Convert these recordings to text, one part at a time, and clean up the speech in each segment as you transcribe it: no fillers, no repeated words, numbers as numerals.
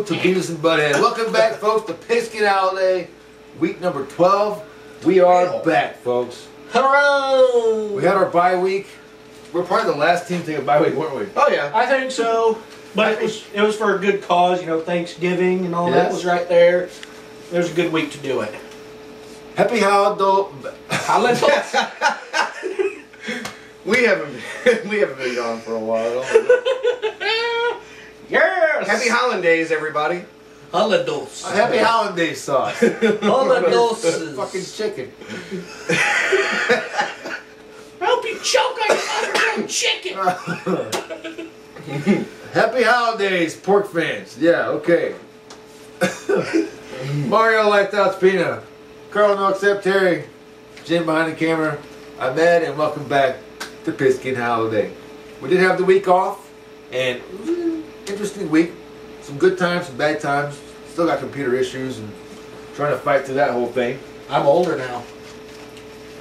to Beavis and Butthead. Welcome back, folks, to Pigskin Holiday, week number 12. We are back, folks. Hello! We had our bye week. We're probably the last team to take a bye week, weren't we? Oh yeah, I think so. But it was for a good cause, you know, Thanksgiving and all that was right there. It was a good week to do it. Happy holiday. We haven't been gone for a while. Yes! Happy holidays, everybody. Holidays. Happy holiday sauce. Holidays. Fucking chicken. I hope you choke on your chicken. Happy holidays, pork fans. Yeah, okay. Mario Lights Out Spina. Carl No Accept Terry. Jim behind the camera. I'm Ed, and welcome back to Pigskin Holiday. We did have the week off, and it was an interesting week. Some good times, some bad times. Still got computer issues and trying to fight through that whole thing. I'm older now.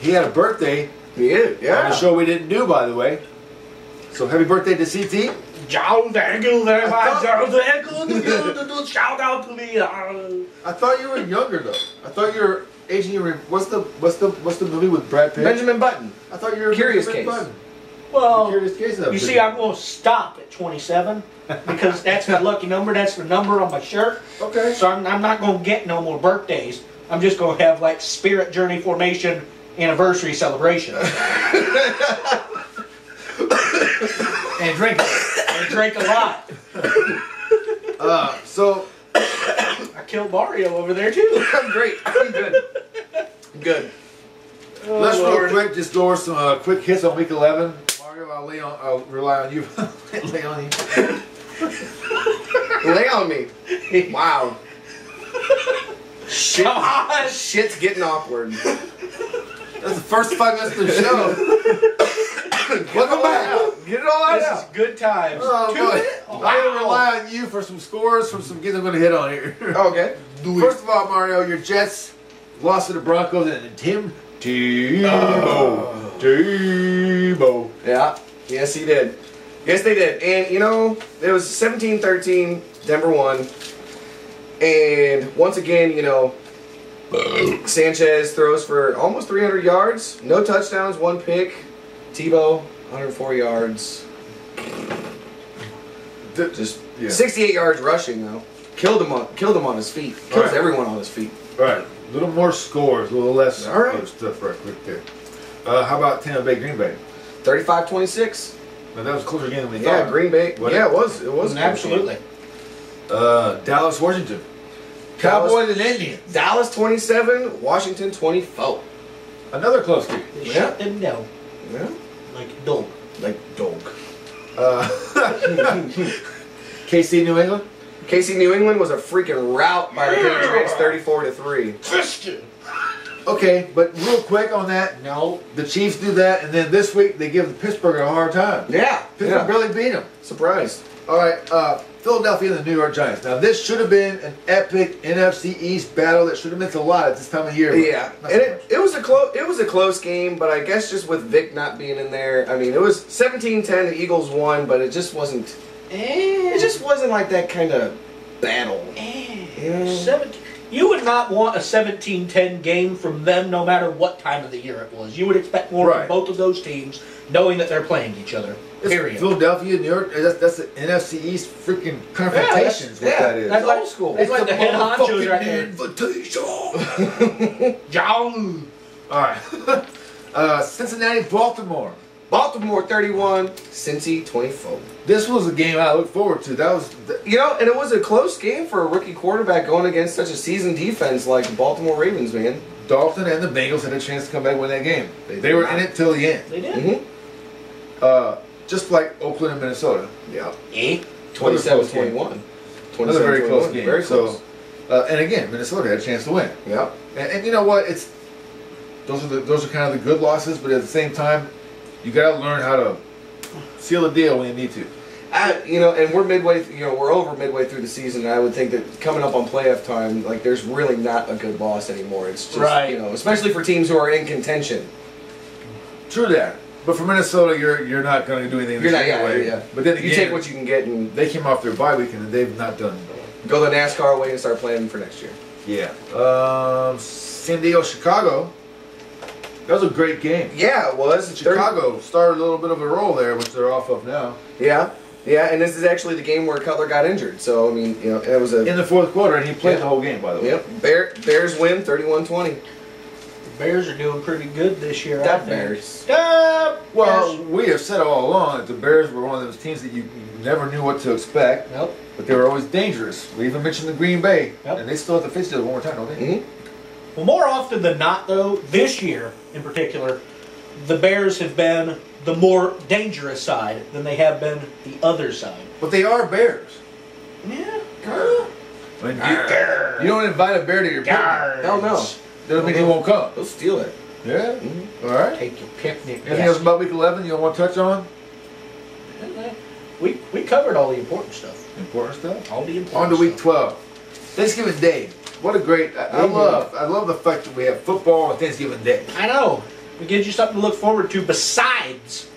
He had a birthday. He is, yeah. On a show we didn't do, by the way. So happy birthday to CT. Thank you very much. Shout out to me. I thought you were younger though. I thought you were aging. You were what's the movie with Brad Pitt? Benjamin Button. I thought you were Curious Benjamin Case. Button. Well, Curious Case of you see, I'm going to stop at 27 because that's my lucky number. That's the number on my shirt. Okay. So I'm not going to get no more birthdays. I'm just going to have like Spirit Journey Formation anniversary celebration. And drink. And drink a lot. So I killed Mario over there too. I'm great. I'm good. Good. Oh, let's Lord. real quick just go over some quick hits on week 11. Mario, I'll rely on you. Lay on you. Lay on me. Wow. Shit's getting awkward. That's the first 5 minutes of the show. Welcome back. Get it all out. This is good times. Oh, 2 boy. minutes? I'm going to rely on you for some scores from some games I'm going to hit on here. Okay. First of all, Mario, your Jets lost to the Broncos and Tebow. Yeah. Yes, he did. Yes, they did. And, you know, it was 17-13. Denver won. And once again, you know, Sanchez throws for almost 300 yards. No touchdowns, 1 pick. Tebow, 104 yards. Just 68 yards rushing, though. Killed him on his feet. Kills everyone on his feet. All right. A little more scores, a little less All right. other stuff right quick there. How about Tampa Bay, Green Bay? 35-26. Now, that was a closer game than we Yeah, thought. Green Bay. Yeah, it was. It was Absolutely. Dallas, Washington. Cowboys and Indians. Dallas 27, Washington 24. Another close game. They shut them down. Yeah. Like dog. Like dog. KC, New England. KC New England was a freaking rout by the Patriots, 34-3. Christian. Okay, but real quick on that. No. The Chiefs do that, and then this week they give Pittsburgh a hard time. Yeah. Pittsburgh barely beat them. Surprised. All right, Philadelphia and the New York Giants. Now, this should have been an epic NFC East battle that should have meant a lot at this time of year. Yeah, and it was a close game, but I guess just with Vic not being in there, I mean, it was 17-10. The Eagles won, but it just wasn't. It just wasn't like that kind of battle. Yeah. 17. You would not want a 17-10 game from them no matter what time of the year it was. You would expect more from both of those teams knowing that they're playing each other. Period. Philadelphia, New York, that's the NFC East freaking confrontation is what that is. That's old school. That's like the head honchos right there. Invitation. John. All right. Cincinnati, Baltimore. Baltimore 31, Cincy 24. This was a game I looked forward to. That was, you know, and it was a close game for a rookie quarterback going against such a seasoned defense like the Baltimore Ravens, man. Dalton and the Bengals had a chance to come back and win that game. They were in it till the end. They did. Just like Oakland and Minnesota. Yeah. 27-21. Another very close game. Very close. So, and again, Minnesota had a chance to win. Yeah. And you know what? Those are kind of the good losses, but at the same time, you got to learn how to seal a deal when you need to. You know, and we're over midway through the season, and I would think that coming up on playoff time, like, there's really not a good loss anymore. It's just, you know, especially for teams who are in contention. True that. But for Minnesota, you're not going to do anything. You're not, anyway. yeah. But then again, you take what you can get, and they came off their bye week, and they've not done go the NASCAR way and start planning for next year. Yeah. San Diego, Chicago. That was a great game. Yeah, it was. Chicago started a little bit of a roll there, which they're off of now. Yeah. Yeah, and this is actually the game where Cutler got injured. So, I mean, you know, it was in the fourth quarter, and he played the whole game, by the way. Yep. Bears win 31-20. The Bears are doing pretty good this year. That Bears. Well, we have said all along that the Bears were one of those teams that you never knew what to expect. Yep. But they were always dangerous. We even mentioned the Green Bay, yep. And they still have to face it one more time, don't they? Mm-hmm. Well, more often than not, though, this year in particular, the Bears have been the more dangerous side than they have been the other side. But they are Bears. Yeah. I mean, you don't invite a bear to your picnic. Hell no. Doesn't mean he won't come. They'll steal it. Yeah. Mm-hmm. All right. Take your picnic. Anything else about Week 11 you want to touch on? We covered all the important stuff. Important stuff? All the important On to Week stuff. 12. Thanksgiving Day. What a great... I love the fact that we have football on Thanksgiving Day. I know. It gives you something to look forward to besides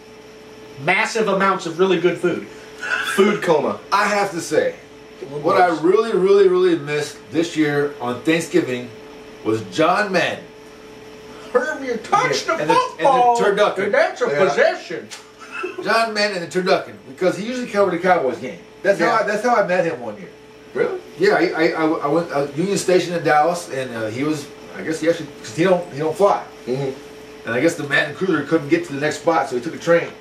massive amounts of really good food. Food coma. I have to say, what I really, really, really missed this year on Thanksgiving was John Madden. Herb, you touched the and football. the turducken. And that's a possession. John Madden and the turducken, because he usually covered the Cowboys game. That's how I met him one year. Really? Yeah, I went Union Station in Dallas, and he was, I guess he actually, because he don't fly. Mm-hmm. And I guess the Madden cruiser couldn't get to the next spot, so he took a train.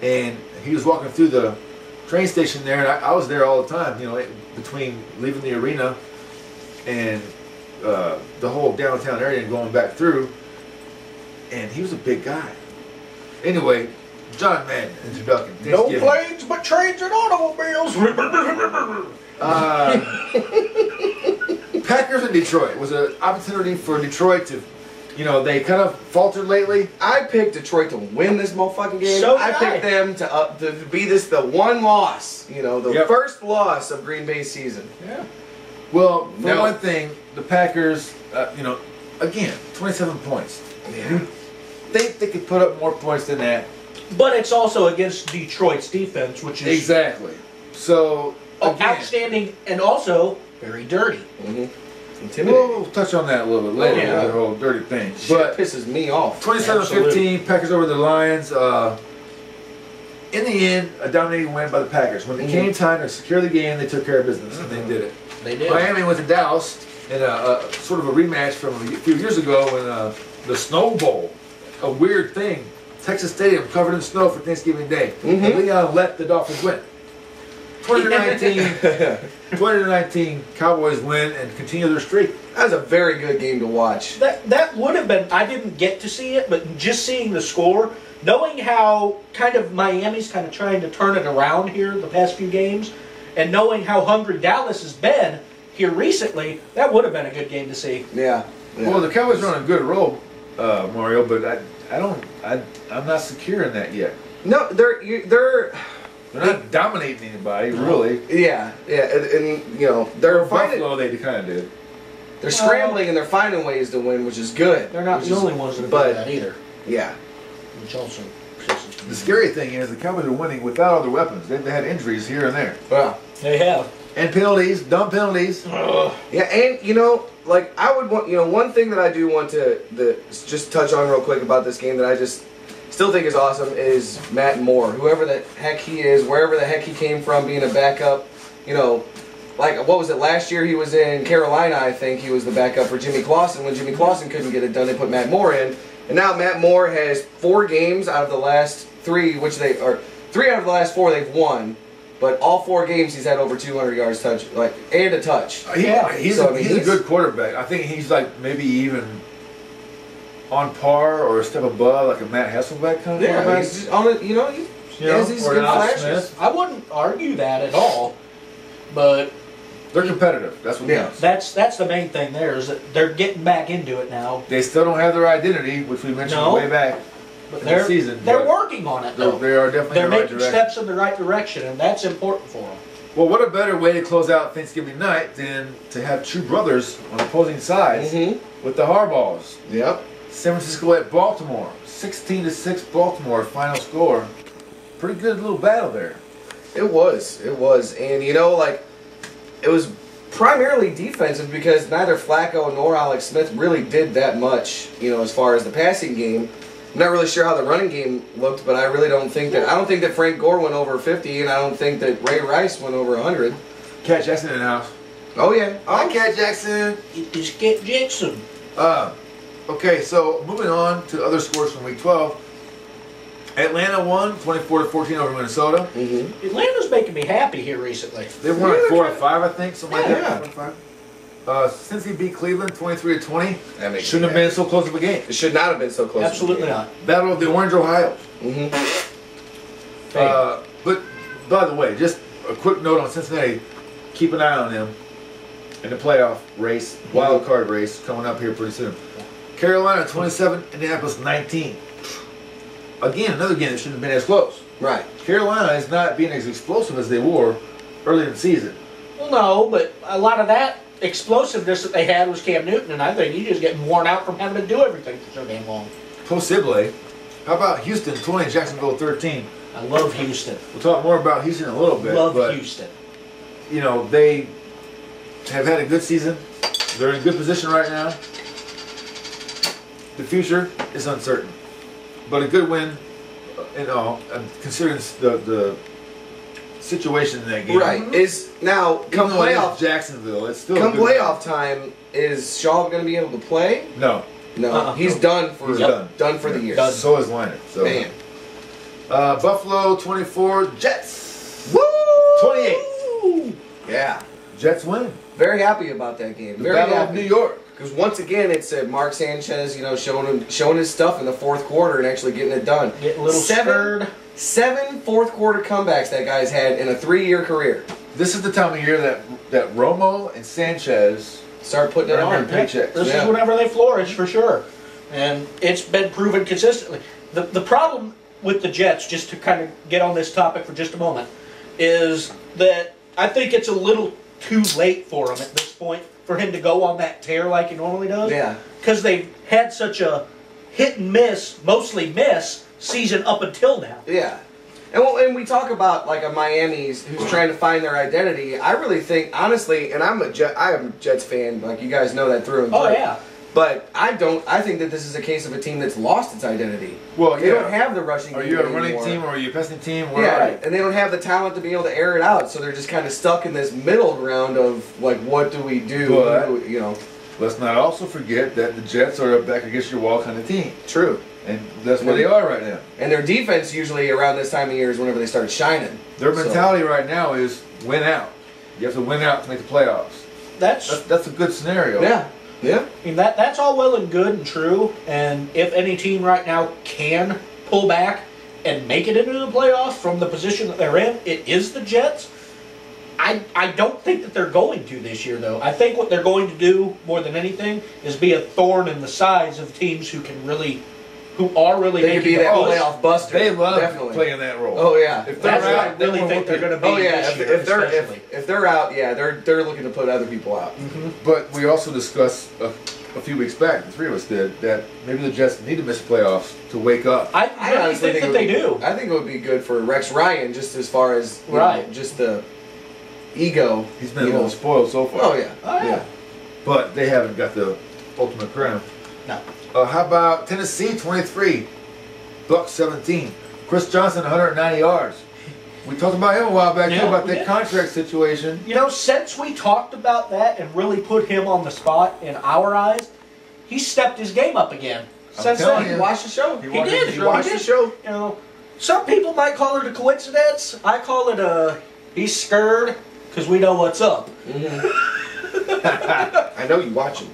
And he was walking through the train station there, and I was there all the time, you know, between leaving the arena and the whole downtown area and going back through. And he was a big guy. Anyway, John Madden, introduction. No planes, but trains and automobiles. Packers in Detroit was an opportunity for Detroit to, you know, they kind of faltered lately. I picked Detroit to win this motherfucking game. So I picked them to be the one loss, you know, the first loss of Green Bay's season. Yeah. Well, for one thing, the Packers, you know, again, 27 points. Yeah. You think they could put up more points than that? But it's also against Detroit's defense, which is exactly. So again, outstanding and also very dirty. Mm-hmm. Intimidating. We'll touch on that a little bit later. Yeah. The whole dirty thing. But pisses me off. 27-15, Packers over the Lions. In the end, a dominating win by the Packers. When it came time to secure the game, they took care of business, and they did it. They did. Miami went to Dallas in a sort of a rematch from a few years ago when the Snow Bowl, a weird thing. Texas Stadium covered in snow for Thanksgiving Day. And Leon let the Dolphins win. 2019 Cowboys win and continue their streak. That was a very good game to watch. That would have been, I didn't get to see it, but just seeing the score, knowing how kind of Miami's kind of trying to turn it around here the past few games, and knowing how hungry Dallas has been here recently, that would have been a good game to see. Yeah. Well, the Cowboys are on a good roll, Mario, but I'm not secure in that yet. No, they're not dominating anybody, really. Yeah, and you know they're Buffalo. They kind of did. They're scrambling and they're finding ways to win, which is good. They're not the only ones that have done that either. Yeah. Which also the scary thing is the Cowboys are winning without other weapons. They've had injuries here and there. Well, they have. And penalties, dumb penalties. Yeah, and you know, like I would want, you know, one thing that I do want to just touch on real quick about this game that I just still think is awesome is Matt Moore, whoever the heck he is, wherever the heck he came from, being a backup. You know, like what was it last year? He was in Carolina, I think. He was the backup for Jimmy Clausen. When Jimmy Clausen couldn't get it done, they put Matt Moore in, and now Matt Moore has 4 games out of the last 3, which they are 3 out of the last 4 they've won. But all 4 games he's had over 200 yards and a touch. He's a good quarterback. I think he's like maybe even on par or a step above like a Matt Hasselbeck kind of quarterback. He's just on it, he has these good flashes. I wouldn't argue that at all, but they're competitive. That's what it is. That's the main thing there is that they're getting back into it now. They still don't have their identity, which we mentioned way back. But they're working on it, though. They are definitely They're in the right making direction. steps in the right direction, and that's important for them. Well, what a better way to close out Thanksgiving night than to have 2 brothers on opposing sides with the Harbaughs. Yep. San Francisco at Baltimore. 16-6 Baltimore final score. Pretty good little battle there. It was. And you know, like, it was primarily defensive because neither Flacco nor Alex Smith really did that much, you know, as far as the passing game. I'm not really sure how the running game looked, but I really don't think that. I don't think that Frank Gore went over 50, and I don't think that Ray Rice went over 100. Cat Jackson in the house. Oh yeah, Hi, Cat Jackson. It's Cat Jackson. Okay, so moving on to other scores from Week 12. Atlanta won 24-14 over Minnesota. Atlanta's making me happy here recently. They won like 4 or 5, I think, something like Yeah. that. Cincy beat Cleveland 23-20. that makes Shouldn't have been so close of a game. It should not have been so close. Absolutely not. Battle of the Orange Ohio. Hey. But by the way, just a quick note on Cincinnati. Keep an eye on them in the playoff race, wild card race coming up here pretty soon. Carolina 27, Indianapolis 19. Again, another game that shouldn't have been as close. Right. Carolina is not being as explosive as they were early in the season. Well, no, but a lot of that explosiveness that they had was Cam Newton, and I think he's just getting worn out from having to do everything for so damn long. Post-Sibley, how about Houston 20, Jacksonville 13? I love Houston. We'll talk more about Houston in a little bit. Love but, Houston. You know, they have had a good season. They're in a good position right now. The future is uncertain. But a good win in all, considering the situation in that game. Right. Is now come Even though it is playoff Jacksonville, it's still come a good playoff time. Is Shaw going to be able to play? win. No. No, he's done for He's done. for the year. Done. So is Leonard. So. Man. Buffalo 24, Jets Woo! 28. Yeah. Jets win. Very happy about that game. The Very Battle happy. of New York. Because once again, it's Mark Sanchez, you know, showing his stuff in the fourth quarter and actually getting it done. Getting a little stirred. Seven fourth quarter comebacks that guy's had in a 3-year career. This is the time of year that Romo and Sanchez Start putting it earn on. their paychecks. This is whenever they flourish, for sure. And it's been proven consistently. The problem with the Jets, just to kind of get on this topic for just a moment, is that I think it's a little too late for him at this point for him to go on that tear like he normally does. Yeah. Because they've had such a hit and miss, mostly miss, season up until now. Yeah. And we talk about like a Miami's who's trying to find their identity. I really think, honestly, and I am a Jets fan, like you guys know that through and through. Oh, yeah. But I think that this is a case of a team that's lost its identity. Well, They don't have the rushing Are game you a running anymore. team or are you a passing team? Yeah, Right. and they don't have the talent to be able to air it out, so they're just kind of stuck in this middle ground of like, what do we do? But- You know, Let's not also forget that the Jets are a back against your wall kind of team. true. And that's where they are right now. And their defense usually around this time of year is whenever they start shining. Their So- mentality right now is win out. You have to win out to make the playoffs. That's a good scenario. Yeah, yeah. I mean, that's all well and good and true, and if any team right now can pull back and make it into the playoffs from the position that they're in, it is the Jets. I don't think that they're going to this year, though. I think what they're going to do, more than anything, is be a thorn in the sides of teams who are really They could making be that the push. playoff buster. They love definitely. playing that role. Oh yeah. If they're That's what I out, they really won't think they're look going to be Oh yeah. this year, especially. If they're out, yeah, they're looking to put other people out. But we also discussed a few weeks back, the three of us did, that maybe the Jets need to miss playoffs to wake up. I really honestly think that it they would do. be- I think it would be good for Rex Ryan, just as far as you know, Right. just the ego. He's been a you little know. spoiled so far. Oh yeah. Oh, yeah. But they haven't got the ultimate crown. No. How about Tennessee 23, Bucks 17. Chris Johnson 190 yards. We talked about him a while back Yeah, too about we that did. contract situation. You know, since we talked about that and really put him on the spot in our eyes, he stepped his game up again. Since telling then, you. You watch the show. He did. You watched the show. You know, some people might call it a coincidence. I call it he's scared because we know what's up. I know you watch him.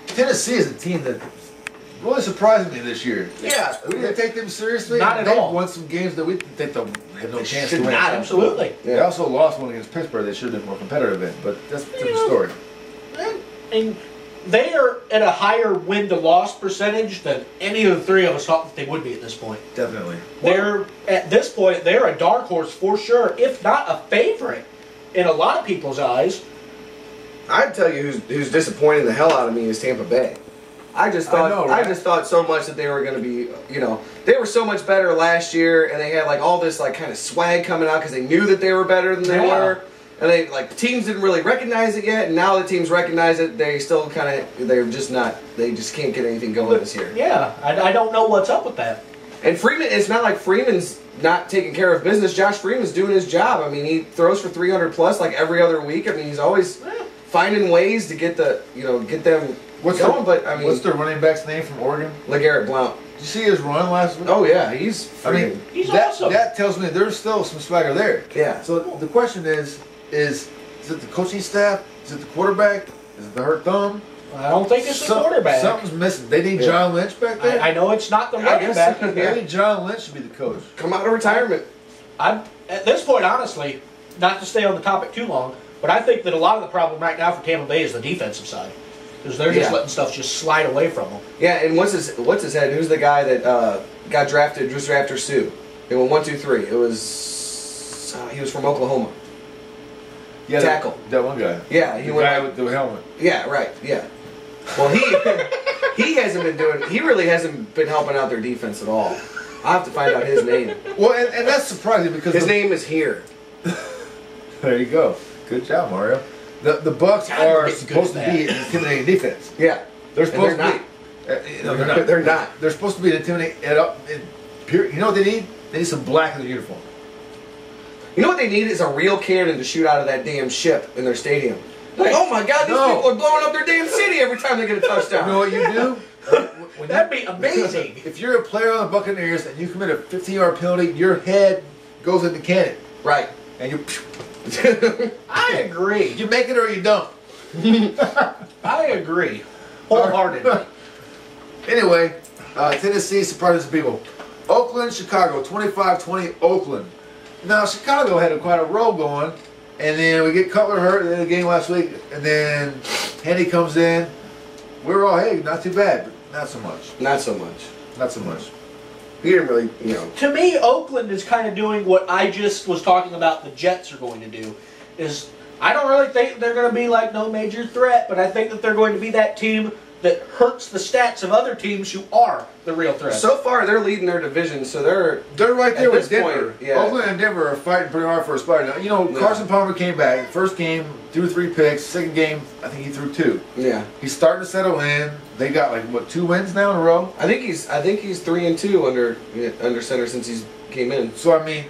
Tennessee is a team that really surprised me this year. Yeah. We didn't take them seriously. Not at They've all. won some games that we think they had no chance to should win. not. Absolutely. They also lost one against Pittsburgh. They should have been more competitive in, but that's a different story. And they are at a higher win to loss percentage than any of the three of us thought that they would be at this point. Definitely. They're at this point they're a dark horse for sure, if not a favorite in a lot of people's eyes. I'd tell you who's disappointing the hell out of me is Tampa Bay. I just thought I just thought so much that they were going to be, you know, they were so much better last year, and they had like all this like kind of swag coming out because they knew that they were better than they Yeah. were, And they teams didn't really recognize it yet, and now the teams recognize it. They still they're just not. They just can't get anything going this year. Yeah, I don't know what's up with that. And Freeman, it's not like Freeman's not taking care of business. Josh Freeman's doing his job. I mean, he throws for 300 plus like every other week. I mean, he's always finding ways to get the get them going. But I mean, what's the running back's name from Oregon? LeGarrette Blount. Did you see his run last week? Oh yeah, he's he's awesome. That tells me there's still some swagger there. Yeah. So the question is it the coaching staff? Is it the quarterback? Is it the hurt thumb? I don't think it's the quarterback. Something's missing. They need John Lynch back there. I know it's not the running back. Maybe John Lynch should be the coach. Come out of retirement. At this point, honestly, not to stay on the topic too long, but I think that a lot of the problem right now for Tampa Bay is the defensive side. Because they're just letting stuff just slide away from them. Yeah, and what's his head? Who's the guy that got drafted just after Sue? They went 1, 2, 3. It was he was from Oklahoma. Yeah, tackle. That one guy. Yeah, the guy with the helmet. Yeah, right. Yeah. Well, he hasn't been doing. He really hasn't been helping out their defense at all. I'll have to find out his name. Well, and that's surprising because his name is here. There you go. Good job, Mario. The Bucks are supposed to be an intimidating defense. Yeah, they're supposed to be. No, they're not. They're not. They're supposed to be an intimidating. You know what they need? They need some black in their uniform. You know what they need is a real cannon to shoot out of that damn ship in their stadium. Like, oh my God, these people are blowing up their damn city every time they get a touchdown. You know what you do? That'd be amazing. If you're a player on the Buccaneers and you commit a 15-yard penalty, your head goes in the cannon. Right. And you... I agree. You make it or you don't. I agree. Wholeheartedly. Anyway, Tennessee surprises people. Oakland, Chicago, 25-20 Oakland. Now, Chicago had quite a roll going, and then we get Cutler hurt in the game last week, and then Henny comes in. We were all, hey, not too bad, but not so much. Not so much. Not so much. He didn't really, To me, Oakland is kind of doing what I just was talking about the Jets are going to do. I don't really think they're going to be like no major threat, but I think that they're going to be that team that hurts the stats of other teams who are the real threat. So far, they're leading their division, so they're right there with Denver. Point, yeah. Oakland and Denver are fighting pretty hard for a spot. Now, Carson Palmer came back. First game, threw 3 picks. Second game, I think he threw 2. Yeah. He's starting to settle in. They got 2 wins now in a row. I think he's 3-2 under center since he's came in. So I mean,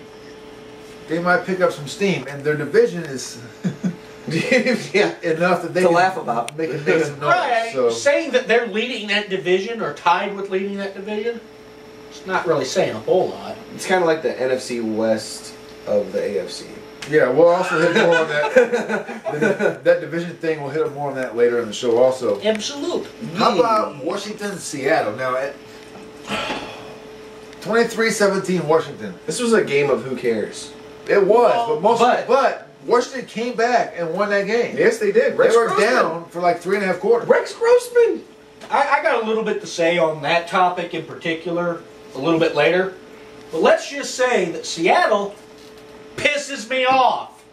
they might pick up some steam, and their division is enough that they can laugh about. They can make some noise. Right. So. Saying that they're leading that division or tied with leading that division, it's not really saying a whole lot. It's kind of like the NFC West of the AFC. Yeah, we'll also hit more on that. That division thing, we'll hit more on that later in the show also. Absolutely. How about Washington, Seattle? Now, at 23-17 Washington. This was a game of who cares. It was, but Washington came back and won that game. Yes, they did. They were down for 3.5 quarters. Rex Grossman. I got a little bit to say on that topic in particular a little bit later. But let's just say that Seattle pisses me off.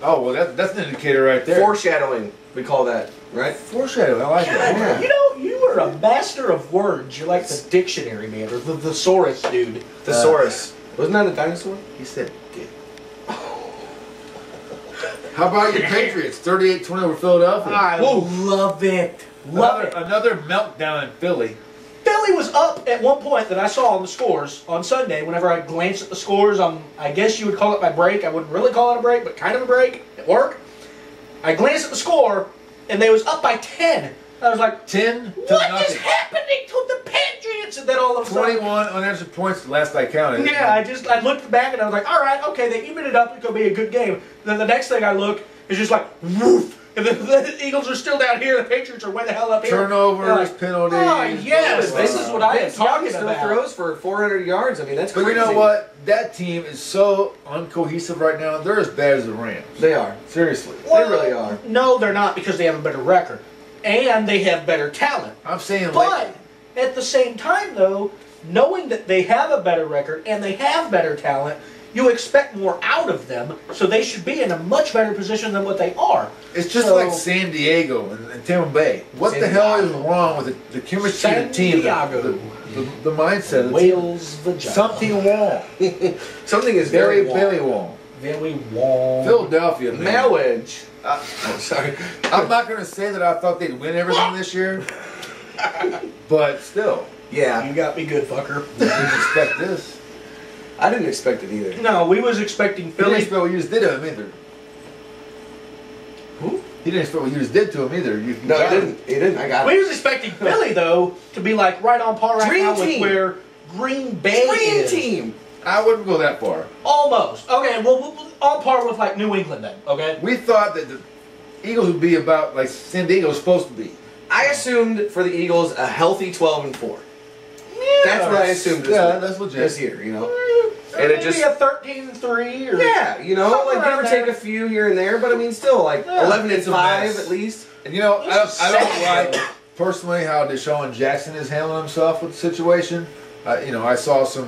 Oh, well, that's an indicator right there. Foreshadowing, we call that, right? Foreshadowing, I like that. God, you are a master of words. You're like the dictionary man or the thesaurus dude. Thesaurus. Wasn't that a dinosaur? He said, How about your Patriots? 38-20 over Philadelphia. I love it. Love it. Another meltdown in Philly. Philly was up at one point that I saw on the scores on Sunday. Whenever I glanced at the scores, I guess you would call it my break. I wouldn't really call it a break, but kind of a break at work. I glanced at the score, and they was up by 10. I was like, 10 to what nothing. is happening to the Patriots? And then all of a sudden, 21 unanswered points last I counted. yeah, I looked back and I was like, all right, okay, they evened it up. It's going to be a good game. Then the next thing I look is just like, woof. And the Eagles are still down here. The Patriots are way the hell up here. Turnovers, penalties. Oh, yes, this is what I am talking still about. throws for 400 yards. I mean, that's crazy. But you know what? That team is so uncohesive right now. They're as bad as the Rams. They are. Seriously. Well, they really are. No, they're not because they have a better record. And they have better talent. I'm saying But at the same time, though, knowing that they have a better record and they have better talent, you expect more out of them, so they should be in a much better position than what they are. it's just like San Diego and Tampa Bay. What the hell is wrong with the chemistry of the team? The mindset of the team. Wales vagina. Something wrong. Something is Very, very very wrong. Very warm. Philadelphia, man. Marriage. Oh, sorry. I'm not going to say that I thought they'd win everything this year, but still. Yeah. You got me good, fucker. Didn't expect this. I didn't expect it either. No, we was expecting He didn't Philly. expect what you just did to him either. Who? He didn't expect what you just did to him either. You No, got he him. didn't. He didn't. I got We it. was expecting Philly though to be like right on par right Dream now with team. where Green Bay Dream is. team. I wouldn't go that far. Almost. Okay, well, on par with like New England then. Okay. We thought that the Eagles would be about like San Diego's supposed to be. I assumed for the Eagles a healthy 12-4. That's what I assumed this, Yeah, week, that's legit. this year, you know. And it maybe just- a 13-3 or Yeah, you know, something like give or around take there. a few here and there, but I mean, still like Yeah, 11 and it's a 5 mess. at least. And you know, I This is don't sad. like personally how Deshaun Jackson is handling himself with the situation. You know, I saw some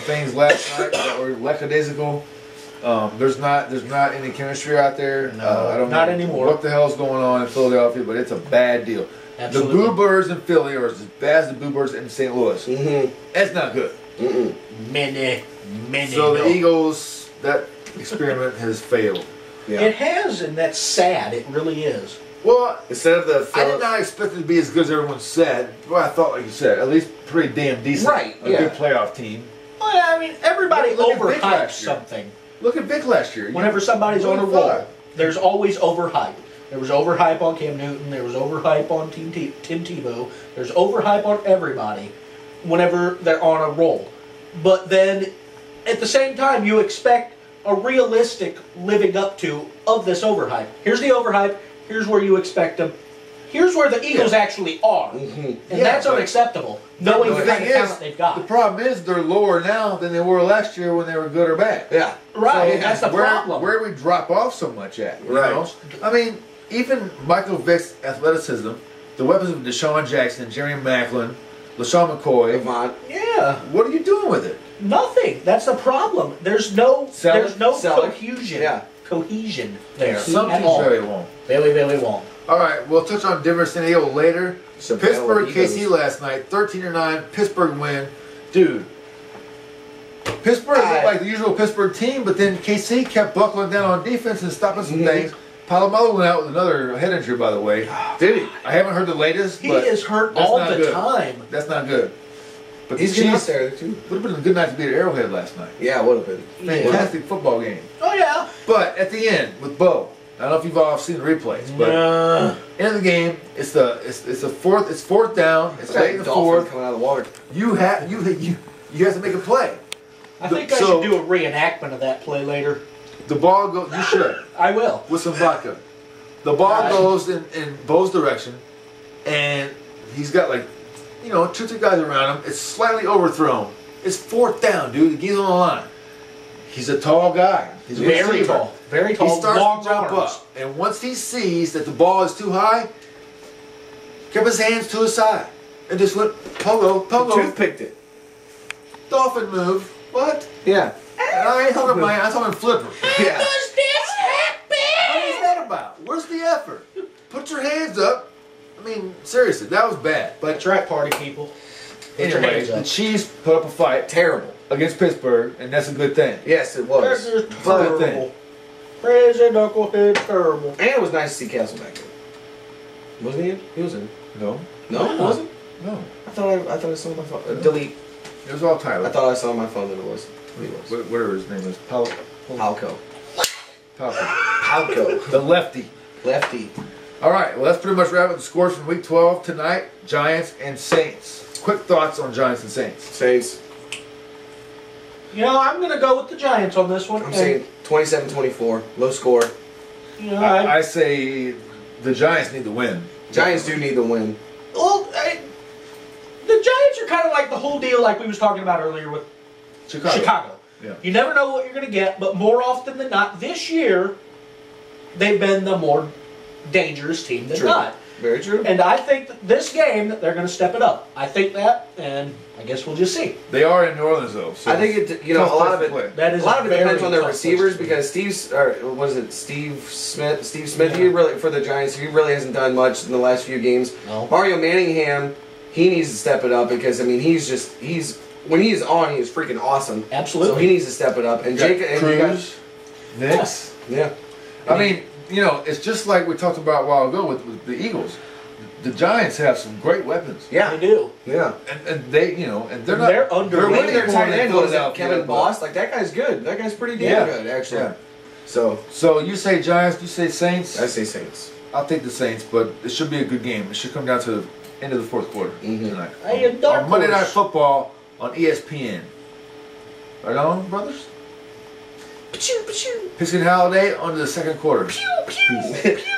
things last night that were lackadaisical. There's not any chemistry out there. No, I don't not know anymore. what the hell's going on in Philadelphia, but it's a bad deal. Absolutely. The Boo Birds in Philly are as bad as the Boo Birds in St. Louis. Mm-hmm. That's not good. Mm-mm. Many. So no. the Eagles, that experiment has failed. Yeah. It has, and that's sad. It really is. Well, Instead of the I did not expect it to be as good as everyone said. Well, I thought, like you said, at least pretty damn decent. Right, A yeah. good playoff team. Well, I mean, everybody Look at Vic overhypes last year. something. Look at Vic last year. Whenever somebody's on a Really roll, thought. there's always overhype. There was overhype on Cam Newton. There was overhype on Tim Tebow. There's overhype on everybody whenever they're on a roll. But then, at the same time, you expect a realistic living up to of this overhype. Here's the overhype. Here's where you expect them. Here's where the Eagles actually are. Mm-hmm. And Yeah, that's but unacceptable, knowing the the kind thing of is, talent they've the got. problem is they're lower now than they were last year when they were good or bad. Yeah. Right, So that's the problem. Where we drop off so much at, you Right. know? I mean, even Michael Vick's athleticism, the weapons of Deshaun Jackson, Jerry Maclin, LaShawn McCoy, Avant. Yeah. what are you doing with it? Nothing. That's the problem. There's no Sell it. there's no Sell it. cohesion. Yeah. Cohesion there. Some at teams all. really won't. Very, very won't. All right, we'll touch on Denver, San Diego later. So Pittsburgh, battle of KC egos. last night, 13-9. Pittsburgh win, dude. Pittsburgh looked like the usual Pittsburgh team, but then KC kept buckling down on defense and stopping some things. Palomalo went out with another head injury, by the way. Did he? I haven't heard the latest, He but is hurt that's all not the good. time. That's not good. But He's the getting up Chiefs there too. would have been a good night to beat at Arrowhead last night. Yeah, it would have been. Fantastic football game. Oh yeah. But at the end with Bo, I don't know if you've all seen the replays, but end of the game, it's fourth down, it's late in the Dolphins fourth. coming out of the water. You have to make a play. I think I So- should do a reenactment of that play later. The ball goes. You should I will. with some vodka. The ball Right. goes in Bo's direction, and he's got like, 2-3 guys around him. It's slightly overthrown. It's fourth down, dude. The game's on the line. He's a tall guy. He's a Very receiver. tall. Very tall. He starts long to jump arms. up, and once he sees that the ball is too high, kept his hands to his side and just went pogo. Toothpicked it. Dolphin move. What? Yeah. And I ain't talking about. I'm talking flipper. Yeah. What is that about? Where's the effort? Put your hands up. I mean, seriously, that was bad. But That's right, party people. Put your anyway, hands the up. Chiefs put up a fight Terrible. against Pittsburgh, and that's a good thing. Yes, it That was. is But- terrible. Crazy knucklehead terrible. And it was nice to see Castle back in. Wasn't he in? He was in. No, No, he wasn't. no, I thought I saw on my phone. Delete. it was all Tyler. I thought I saw on my phone that it was. He was. Whatever his name is, Palco. Palco. the lefty. Lefty. All right, well, that's pretty much wrap up the scores from Week 12 tonight. Giants and Saints. Quick thoughts on Giants and Saints. Saints. You know, I'm going to go with the Giants on this one. I'm and, saying 27-24. Low score. You know, I say the Giants need to win. Giants do need the win. The Giants are kind of like the whole deal, like we was talking about earlier with Chicago. Yeah. You never know what you're going to get, but more often than not, this year, they've been the more dangerous team than True. not. Very true. And I think that this game, they're going to step it up. I think that, and I guess we'll just see. They are in New Orleans, though. So I think it. You know, tough a lot place of to it. play. That is A lot of it very depends on their tough receivers place. because Steve Smith. He really for the Giants. He really hasn't done much in the last few games. No. Mario Manningham, he needs to step it up because I mean he's when he's on, he is freaking awesome. Absolutely. So he needs to step it up. And You got Jacob and you got Cruz. Knicks. Yeah. I mean, you know, it's just like we talked about a while ago with the Eagles. The Giants have some great weapons. Yeah. They do. Yeah. And they, you know, and they're And not. they're under- They're Maybe winning their more tight than end was Philadelphia, Kevin but- Boss. Like, that guy's good. That guy's pretty damn good, actually. Yeah. So, So you say Giants, you say Saints. I say Saints. I'll take the Saints, but it should be a good game. It should come down to the end of the fourth quarter tonight. Hey, a dark On Monday Night horse. Football on ESPN. Right on, brothers? Piskin Holiday on to the second quarter. Peace.